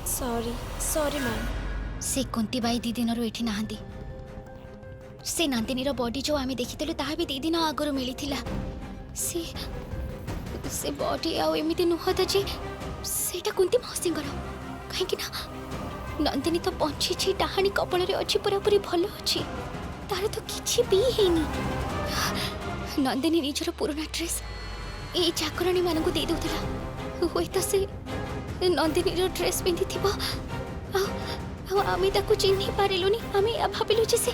Sorry sorry ma'am. से Kunti by 2 दिन एठी नाहंदी। से नंदिनी रो बॉडी जो आमे देखितलु ताहा भी 2 दिन आगरो मिलिथिला। से बॉडी आ एमिति नुहत जे सेटा कुंती मौसिंगर काहे कि ना नंदिनी तो पंची छी डाहानी कपल रे अछि पूरा पूरी भलो अछि तार तो किछि भी हेनी। नंदिनी निजर पुराना ड्रेस ए चाकरानी मानन को दे दोतला होय त से नंदिनी रो ड्रेस पिंधि थिबो आ आमी ताकू चिन्हि पारिलुनी। आमी भाबिलु जे से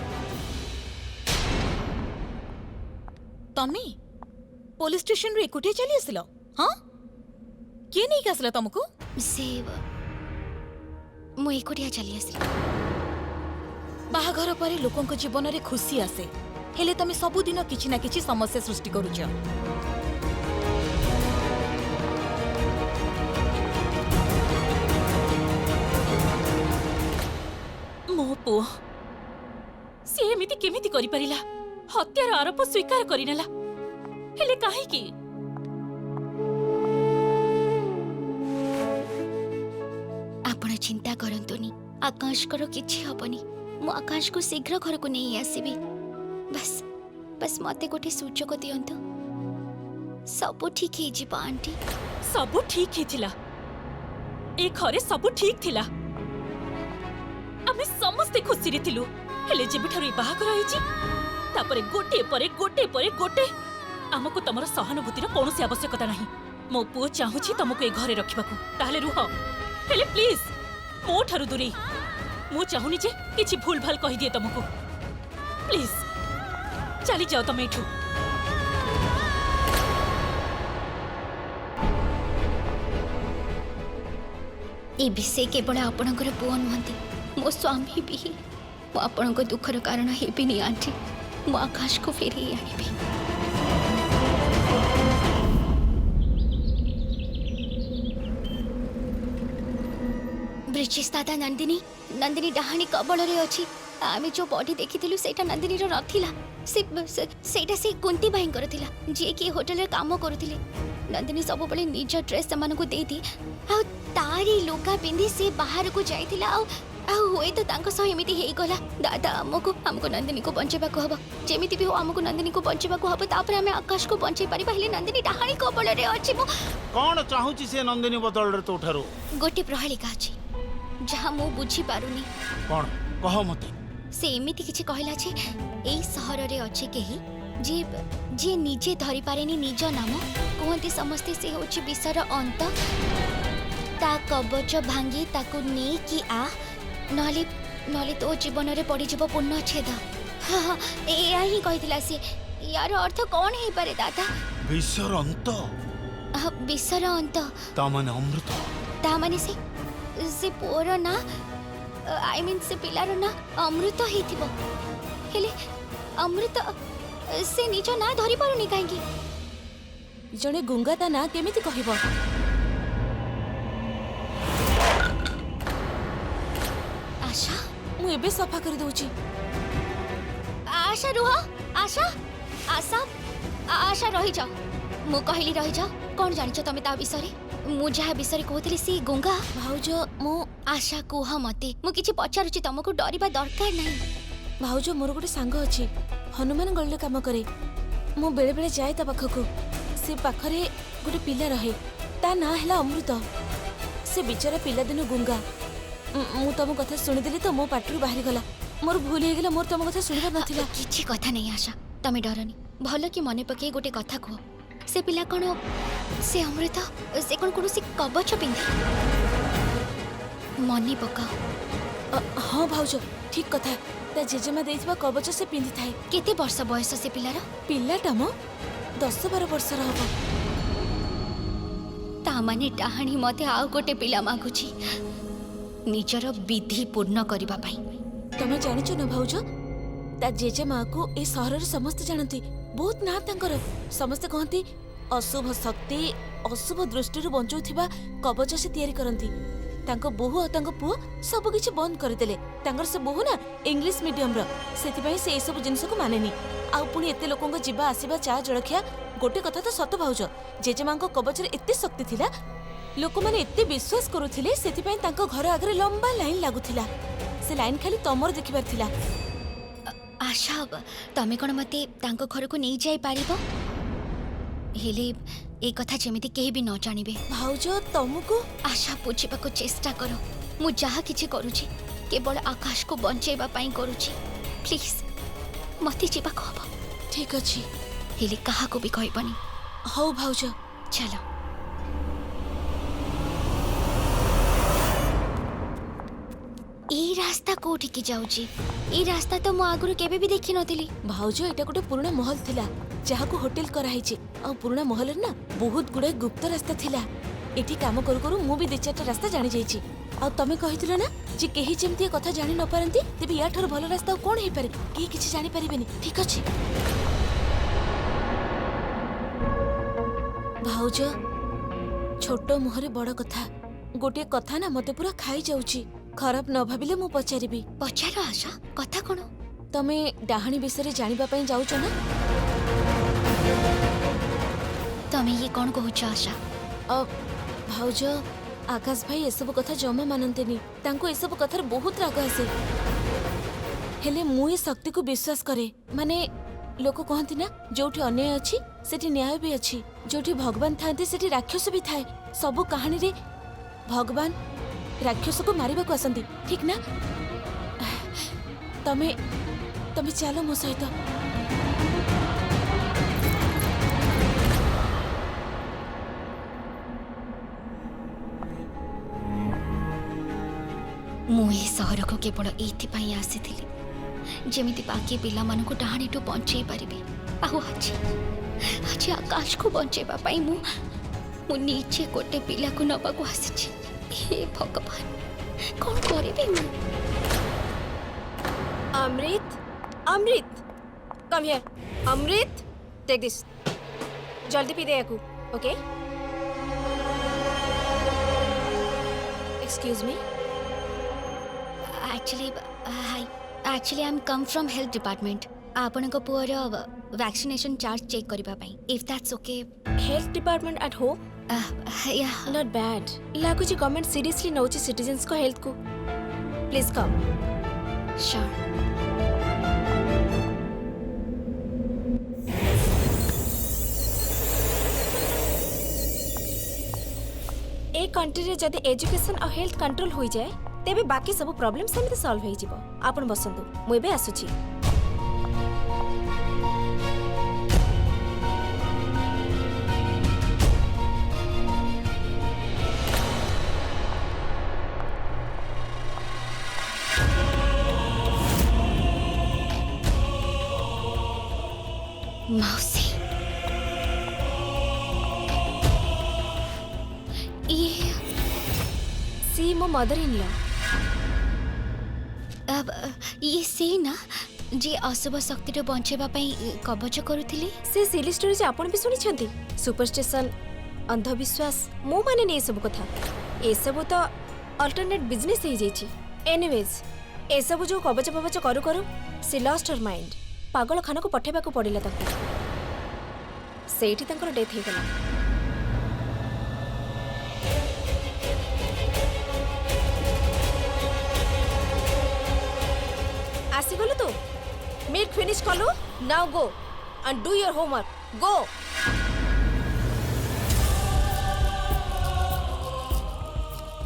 तमी पुलिस स्टेशन रे एकुटिया चली आसिल। हाँ किए नहीं आसिल तुमको? से मु एकुटिया चली आसिल। बाहाघर पर लोकंक जीवन रे खुशी आसे हेले तमे सबुदिन किछि ना किछि समस्या सृष्टि करूछ। मो पो से एमिति केमिति करि परिला? हत्यार आरोप स्वीकार करिनेला हेले काहे की? आपण चिंता करंतुनी आकाश करो किछि हबनी। मु आकाश को शीघ्र घर को नहीं आसीबी। बस बस मते गोटे सूचक दियंतु सब ठीक हे जिबा आंटी। सब ठीक हेथिला ए घरे सब ठीक थिला। आमे समस्ते खुशी रे थिलु हेले जेबि ठारू बाहाघर होईची तापरे गोटे परे गोटे आमको तमर सहानुभूतिर कोनोसी आवश्यकता नाही। मो पुओ चाहूची तुमको ए घरे रखिबाकू ताहले रुह हेले प्लीज मो ठारू दूरी। मु चाहुनी जे किछि भूल भाल कहि दिए तुमको। प्लीज चली जाओ तुम एठू। ए विषय केवल आपणकर पुओ नुहंती मो स्वामी भी मो आपणक दुखर कारण हेबिनी आंटी। मो आकाश को फेरी आनिबी। ब्रिजेश दादा नंदिनी नंदिनी डाहानी कबल रे अछि। आमे जो बॉडी देखिथिलु सेटा नंदिनी रो नथिला। सेटा से कुंती भाई करथिला जे कि होटल रे काम करूथिले। नंदिनी सब बळे निज ड्रेस समान को देती आ तारी लोका पिंदी से बाहर को जाइथिला आ होय तो तांको सह एमिति हेई गला। दादा हमको नंदिनी को बंचेबा को हबो जेमिति भी हो हमको नंदिनी को बंचेबा को हबो तापर हमें आकाश को बंचै पारिबा। हेले नंदिनी डाहानी कबल रे अछि। मो कोन चाहूची से नंदिनी बदल रे तोठारो गोटे प्रहेलिका अछि जहा मु बुझी पारुनी। कोन कह मते? से एमिति किछि कहला जे एई शहर रे अछि केही जे जे निजे धरि पारेनी निज नाम कहंती समस्ते से होछि विषर अंत। ता कबच भांगी ताकू ने कि आ नले नले तो जीवन रे पड़ी जीव पूर्ण छेद। हां एया ही कहितला से। यार अर्थ कोन हे पारे दादा? विषर अंत विषर अंत ता माने अमृत। ता माने से पोर ना आई मीन से पिलार ना अमृत हेथिबो। हेले अमृत से निज ना धरि पारुनी काहे की? जणे गुंगा ता ना केमिति कहिबो? आशा मु एबे सफा कर दोची। आशा रुह आशा आशा आशा रही जाओ। मु कहली रही जाओ। कौन जानिଛ तमे ता विषय मु जहा विषय कहतली सी गुंगा भाउज मु आशा कुह मते मु किछि पचारुची तुमको डरिबा दरकार नाही। भाउज मोर गोटे सांग अछि हनुमान गल्ले काम करे। मु बेले बेले जाए ता पाखकू से पाखरे गोटे पिला रहे ता ना हैला अमृत। से बिचारा पिला दिन गुंगा। मु तम कथा सुनि देली तो मो पाटरू बाहरी गला। मोर भूल हे गेला मोर तम कथा सुनिबा नथिला। किछि कथा नहीं आशा तमे डरनी भलो कि मने पके गोटे कथा कहो। से पिला कोन से अमृत से कोन कोनो से कवच पिंधे मनी पकाओ। हाँ भाउज ठीक कथा ता जेजेमा देइथिबा कवच से पिंधि थाए। केते वर्ष बयस से पिलार? पिलाटा मो 10-12 वर्ष रहबो। ता माने डाहाणी मते आउ गोटे पिला मागुची निजर विधि पूर्ण करिबा पई। तमे जानिଛ न भाउज ता जेजेमा को ए शहर रे समस्त जानती बहुत ना तांकर समस्त कहती अशुभ शक्ति अशुभ दृष्टि रु बंचौथिबा कवच से तयारी करंती। तांको बहु और तांको पुओ सब किछि बंद करदेले। तांकर से बहु ना इंग्लिश मीडियम रो सेति पई से ए सब जिंस को मानेनी। आ पुनी एते लोकन को जीवा आसीबा चा जळखिया गोटे कथा तो सत भाउज जेजेमा को कवच रे एते शक्ति थिला लोक माने एते विश्वास करूथिले सेति तांको घर आगरे लंबा लाइन लागुथिला से लाइन खाली तमर देखिबार थिला। आशा तमे कौन मते तांको घर को नहीं जाई पारिबो हेले ए कथा जेमिति केही भी न जानिबे। भाउज तमको आशा बुझिबा को चेष्टा करो मु जहा किछि करूछि केवल आकाश को बंचेबा पाई करूछि प्लीज मते जीवा को हबो ठीक अछि हेले कहा को भी कहबनी। हौ भाउज चलो ए रास्ता कोठी की जाउची ए रास्ता तो मु आगुरु केबे भी देखि नथिली। भाउज एटा गोटे पुराना महल थिला जहा को होटल कराइछि आ पुराना महल ना बहुत गुडे गुप्त रास्ता थिला। एठी काम करू करू मु भी 2-4टा रास्ता जानि जाइछि आ तमे कहिथिलो ना जे केही जेमती कथा जानि न पारंती तेबे या ठर भलो रास्ता कोन हे पारे केही किछि जानि परिबेनी ठीक अछि। भाउज छोट मुहरे बड़ कथा गोटे कथा ना मते पूरा खाई जाउछि खराब न भाबिले मु पचारिबी। पचारो आशा कथा कोन तमे डाहाणी विषय जानिबा पई जाउछ ना तमे ये कोन कहूछ आशा। भाउज आकाश भाई एसबु कथा जमा मानन्तेनी तांको एसबु कथार बहुत राग आसे हेले मु ए शक्ति को विश्वास करे माने लोक कहंती ना जोठी अन्याय अछि सेठी न्याय भी अछि जोठी भगवान थांते सेठी राक्षस भी थाए सब कहानी रे भगवान राक्षस को मारिबा को आसंती ठीक ना। तमे तमे चलो मो सहित मु ए सहर को केवल एथि पई आसीथिली जेमिति बाकी पिला मन को डाहाणीटू बंचेई पारिबे आउ आज आज आकाश को बंचेबा पई मु नीचे गोटे पिला को नबा को आसीछि। हे भगवान कौन करिबे मु। Amrit Amrit come here Amrit take this जल्दी पी दे याकू okay excuse me actually I am come from health department आपण को पुअर वैक्सीनेशन चार्ज चेक करिबा पई if that's okay. Health department at home या नॉट बैड लागुच गवर्नमेंट सीरियसली नौची सिटीजन्स को हेल्थ को please come sure. A country रे जदि एजुकेशन और हेल्थ कंट्रोल होई जाए तेबे बाकी सब प्रॉब्लम सेमिति सॉल्व होई जिवो। आपण बसंतु मु एबे आसुची। मौसी ये सी मो मदर इन लॉ अब ये से ना जे अशुभ शक्ति बंचेबा पई कवच करूथिले से सिली स्टोरी जे आपण भी सुनी छंती सुपरस्टिशन अंधविश्वास मो माने नै सब कथा ए सब तो अल्टरनेट बिजनेस हे जेची। एनीवेज ए सब जो कवच पवच करू करू सी लॉस्ट हर माइंड पागल खाना को पठेबा को पड़िला ताको सेठी तांकर डेथ हे गेला। आसी गलो तो मिल्क फिनिश कलो now go and do your homework go.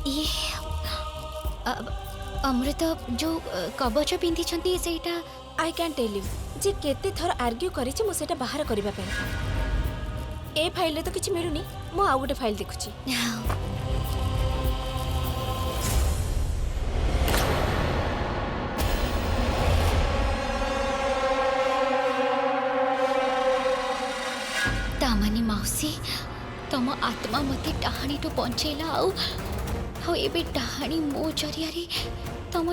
ये अमृत जो कवच पिंधि छंती सेटा आई कैन टेल यू जे केते थर आर्ग्यू करी मु सेटा बाहर करबा पे ए फाइल तो किछि मिलुनी मु आ गोटे फाइल देखुची। तामानी मौसी तम आत्मा मते डाहाणीटू बंचेला आउ एबे डाहाणी मो जरिया तम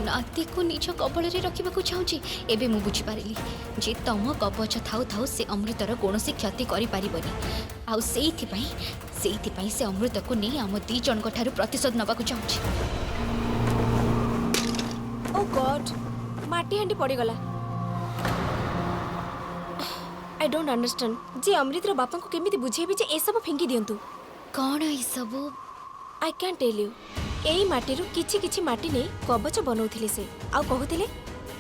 नाती को निज कबल रे रखिबा को चाहूची। एबे मु बुझी पारिली जे तम कवच थाउ थाउ से अमृतर कौनसी क्षति करि पारिबनी आउ सेइथि पई से अमृत को नै हम दी जन को थारु प्रतिशोध नबा को चाहूची। ओ गॉड माटी हंडी पड़ी गला। आई डोंट अंडरस्टैंड जे अमृतर बापा को केमिति बुझेबी जे ए सब फिंगी दियंतु कौन ई सब आई कैन टेल यू एई माटीरू किछि किछि माटी नै कवच बनौथिले से आ कहूथिले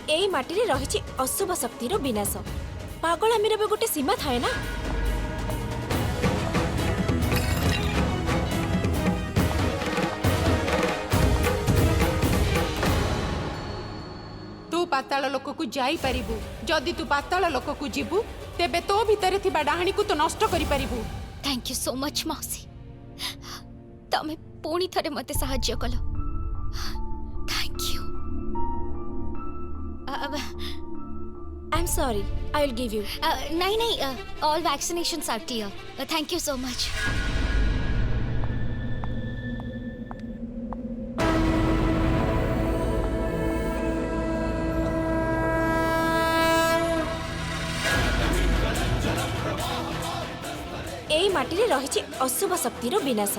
एई माटी रे रहिछि अशुभ शक्तिर विनाश। पागल आमिर बे गोटे सीमा थाए ना। तू पाताल लोक को जाई परिबू। जदि तू पाताल लोक को जीवु तेबे तो भितरे थिबा डाहाणी को तो नष्ट करि परिबू। थैंक यू सो मच मौसी, तमे पुणी थरे मते साहाय्य कलो। Thank you. I am sorry, I will give you. नहीं नहीं, all vaccinations are clear. Thank you so much. एई माटी रे रहिछि अशुभ शक्तिर विनाश।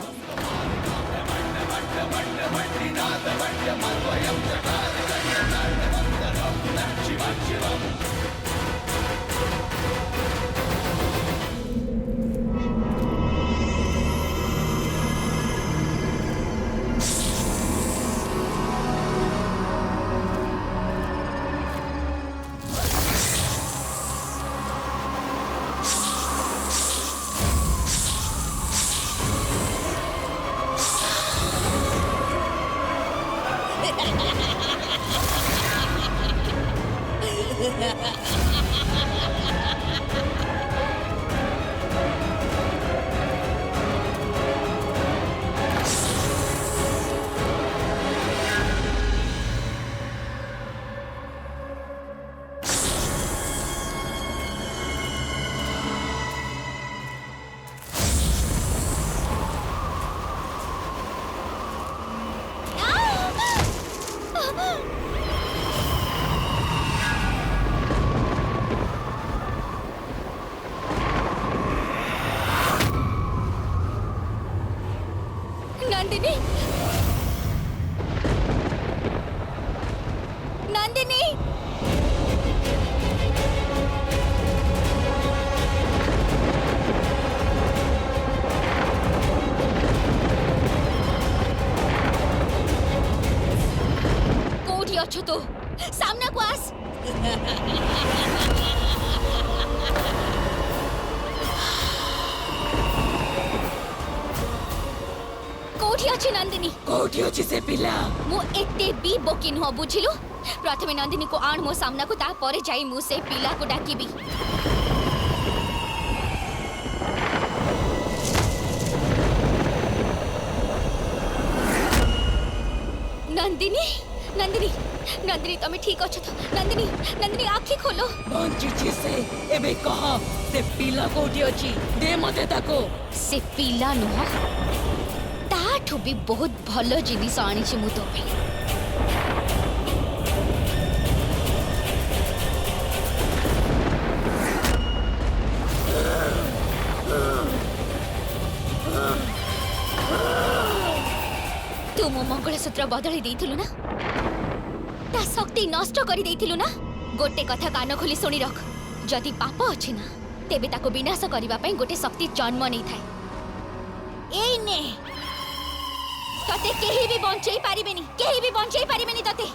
नंदिनी, नंदिनी, कोठी अछु तू? सामना को आस। कोठी अछि नंदिनी? कोठी अछि से पिला? मु एते बी बोकी नुह बुझिलु। प्रथमे नंदिनी को आण मो सामना को, ता परे जाई मु से पिला को डाकीबी। नंदिनी, नंदिनी, नंदिनी तमे ठीक अछ तो? नंदिनी, नंदिनी आखि खोलो। बंचिछि से एबे कह से पिला कोठी अछि? दे मते ताको। से पिला नुह, ताठु भी बहुत भलो जिनिस आनिछि मु तो पे। तू मो मंगलसूत्र बदली देइथिलु ना? ता शक्ति नष्ट करि देइथिलु ना? गोटे कथा कान खोली सुनी रख। जदि पाप अछि ना, तेबे ताको विनाश करिबा पई गोटे शक्ति जन्म नै थाए। एई ने तते केही भी बंचई पारिबेनी, केही भी बंचई पारिबेनी तते।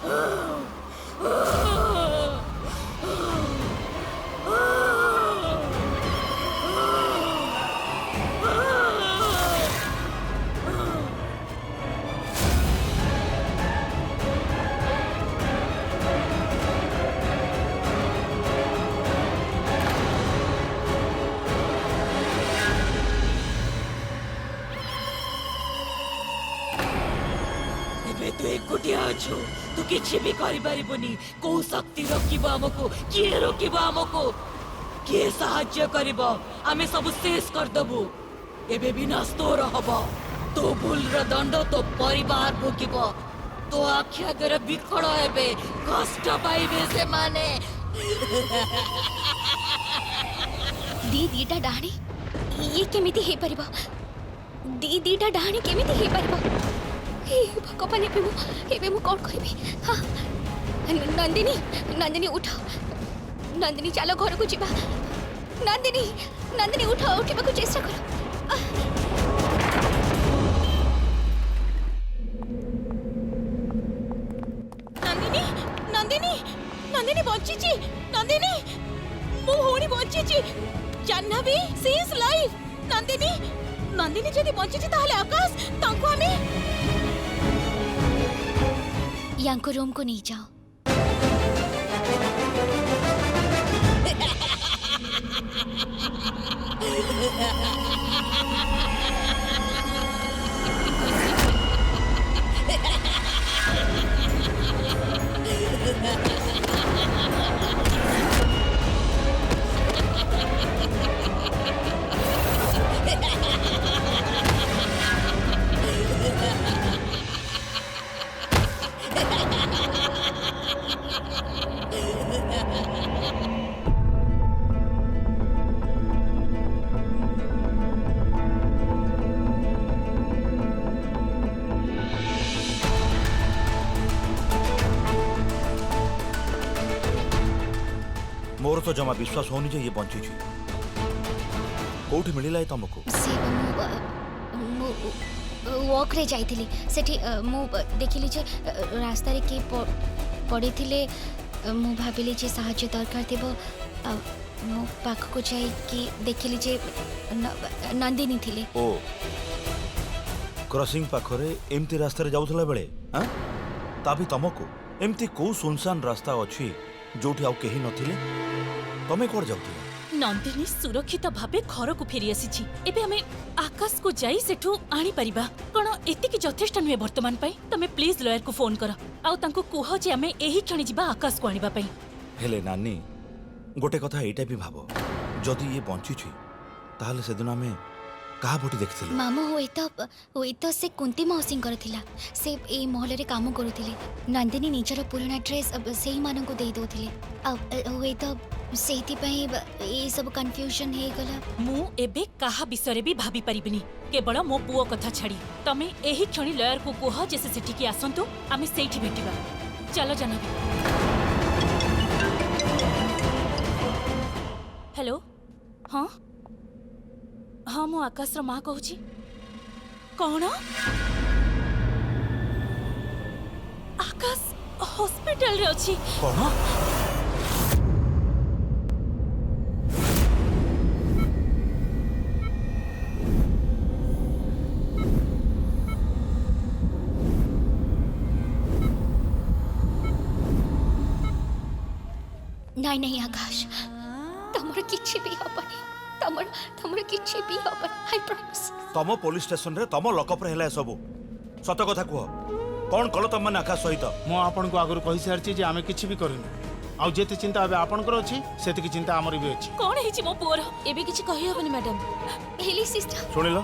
तू एकुटिया अछु, तू किछि भी करि पारिबनी। को शक्ति रोकिबो हमको? किए रोकिबो हमको? किए साहाय्य करिबो? आमे सब शेष कर दबु। एबे विनाश तोर हबो। तो भूल र दंड तो परिवार भोगिबो। तो आख्या कर विकळ हेबे, कष्ट पाइबे से माने। दीटा डाणी ये केमिति हे परिबो? दीटा डाणी केमिति हे परिबो? हे भगवान, एबे मु कोन करिबी? हां, नंदिनी, नंदिनी उठ। नंदिनी चलो घर को जीवा। नंदिनी, नंदिनी उठ, उठिबा को चेष्टा कर। ନନ୍ଦିନୀ ବଞ୍ଚିଛି। ନନ୍ଦିନୀ ମୋ ଭଉଣୀ ବଞ୍ଚିଛି। Jahnavi she is live. Nandini ଯଦି ବଞ୍ଚିଛି ତାହେଲେ ଆକାଶ ତାଙ୍କୁ ଆମେ ୟାଙ୍କୁ ରୁମକୁ ନେଇଯାଅ। मोर तो जमा विश्वास होनी जे ये बंची कोठी मिलिला तुमको से मु वॉक रे जाइथिली सेठी मु देखिली जे रास्ता रे के पड़ीथिले मु भाबिली जे सहायता दरकार थिबो मु पाख को जाई कि देखिली जे नंदिनी थिले। ओ क्रॉसिंग पाखरे एमती रास्ता रे जाउथला बेले हां ताबी तुमको एमती को सुनसान रास्ता अछि जोठी आउ केही नथिले तमे कोड जाउथिला। नंदिनी सुरक्षित भावे घर को फेरी आसी। एबे हमें आकाश को जाई सेठू आनी परिबा कोन एति कि यथेष्ट नुहे वर्तमान पई। तमे प्लीज लॉयर को फोन कर आउ तांको कुह जे हमें एही क्षणी जिबा आकाश को आनिबा पई। हेले नानी गोटे कथा एटा भी भाबो जदी ये बंची छी ताहले सेदिन हमें कहा बोटी देखथिलु। मामू होई तो से कुंती मौसिंग करथिला से ए महल रे काम करूथिले। नंदिनी निजर पुराना ड्रेस सेही मानन को देई दोथिले होई तो सेति पई ए सब कंफ्यूजन हे गला। मु एबे काहा विषय भी भाबी परिबिनी केवल मो पुओ कथा छाड़ी। तमे एही क्षणी लॉयर को कुह जे से सेठी की आसंतु आमे सेठी भेटिबा। चलो जानबी। हेलो हाँ हाँ मु आकाश माँ कहूँ कौन आकाश हॉस्पिटल रे अछि। कोन नहीं नहीं आकाश तमर किछि भी हबनी तमर किछि भी हबनी आई प्रॉमिस। तम पुलिस स्टेशन रे तम लकअप रे हेला सब सत कथा कुह कौन कल तुम मैंने आकाश सहित। ମୁଁ ଆପଣଙ୍କୁ ଆଗରୁ କହିସାରିଛି ଯେ ଆମେ କିଛି ବି କରିନୁ। ଆଉ ଯେତେ ଚିନ୍ତା ଏବେ ଆପଣଙ୍କର ଅଛି ସେତିକି ଚିନ୍ତା ଆମର ବି ଅଛି। कौन है मो पुअर ଏବେ କିଛି କହିହବନି ମ୍ୟାଡାମ। हेली सिस्टर शुणिल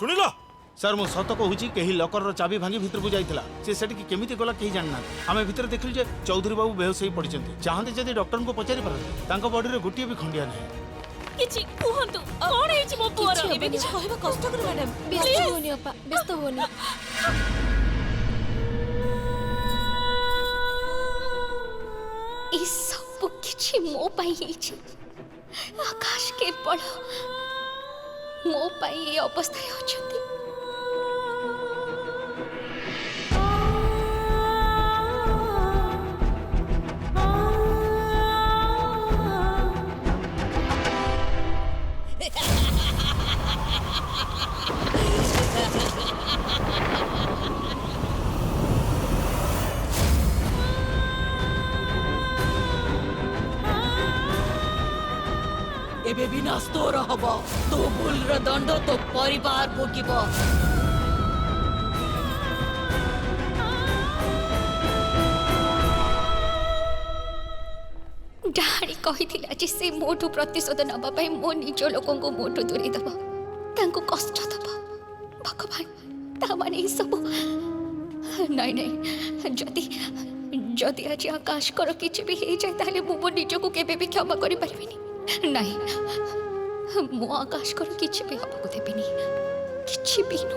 शुणिल ସାର୍ ମୁଁ ସତ କହୁଛି କେହି ଲକରର ଚାବି ଭାଙ୍ଗି ଭିତରକୁ ଯାଇଥିଲା। ସେ ସେଠିକି କେମିତି ଗଲା କେହି ଜାଣିନାହାନ୍ତି। ଆମେ ଭିତରେ ଦେଖିଲୁ ଯେ ଚୌଧୁରୀ ବାବୁ ବେହୋସ ହେଇ ପଡ଼ିଛନ୍ତି। ଚାହାନ୍ତି ଯଦି ଡକ୍ଟରଙ୍କୁ ପଚାରି ପାରନ୍ତି ତାଙ୍କ ବଡିରେ ଗୋଟିଏ ବି ଖଣ୍ଡିଆ ନାହିଁ। किछि कुहंतु कौन है मो पुअर ଏବେ କିଛି କହିବା କଷ୍ଟକର ମ୍ୟାଡାମ। ବ୍ୟସ୍ତ ହୁଅନି ଅପା, ବ୍ୟସ୍ତ ହୁଅନି। ई सब किछि मो पाई हिछि। आकाश केवल मो पाई ए अवस्था रे अछंती। एबे विनाश तोर हब तो भूलर दंड तो परिवार भोगिब। डाणी कहिथिला जे से मोठु प्रतिशोध नबा पई मो निज लोकन को मोठु दूरी दब तांको कष्ट दब। भगवान ता माने ई सब नहीं नहीं जदि आज आकाश कर किछि भी हे जाय ताले मो निज को केबे भी क्षमा करि परबिनी। नहीं मो आकाश कर किछि भी हबको देबिनी किछि भी नो।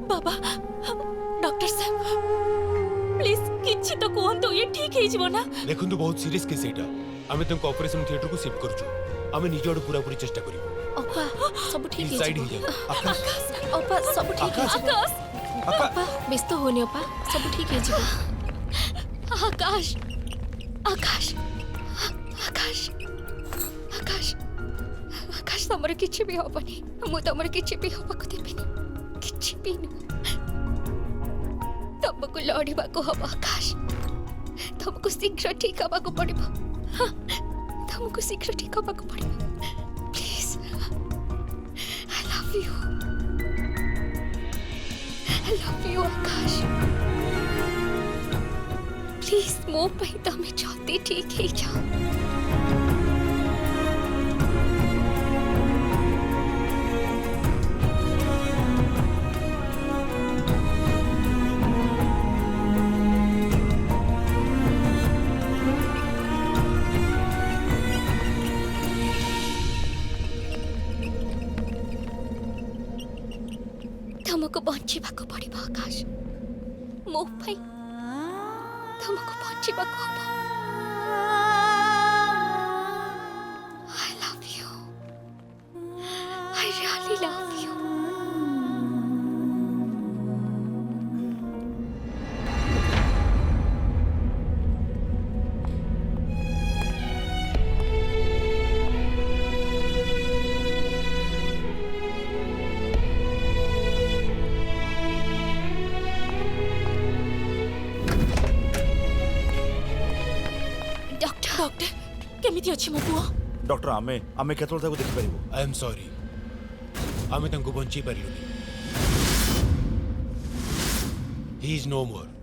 बाबा डॉक्टर साहब प्लीज किछि तो कहंतु ये ठीक हे जीवो ना। देखंतु बहुत सीरियस केस एटा आमे तुमको ऑपरेशन थिएटर को शिफ्ट करछु। आमे निज आडू पूरा पूरी चेष्टा करियो। ଅପା ସବୁ ଠିକ साइड ହେଇଯିବ। ही जाओ। आकाश ଅପା ସବୁ ଠିକ ହେଇଯିବ। आकाश अपा व्यस्त होनी अपा सब ठीक है जी। आकाश आकाश आकाश आकाश आकाश तमर किछि भी होबनी मु तमर किछि भी होबा को देबिनी किछि भी तुमको लड़वा को हब आकाश तुमको शीघ्र ठीक हवा को पड़िबो तुमको शीघ्र ठीक हवा को पड़िबो please I love you Akash please मो पई तमे जल्दी ठीक हे जाओ तुमको बंचिबाको पड़िबो आकाश मो भाई तुमको बंचिबाको हबो आई love you I really love you doctor केमिति अछि मो पुओ डॉक्टर आमे केतल ताको देखि परिबो। आई एम सॉरी आमे तंको बंची पारिलुनी ही इज नो मोर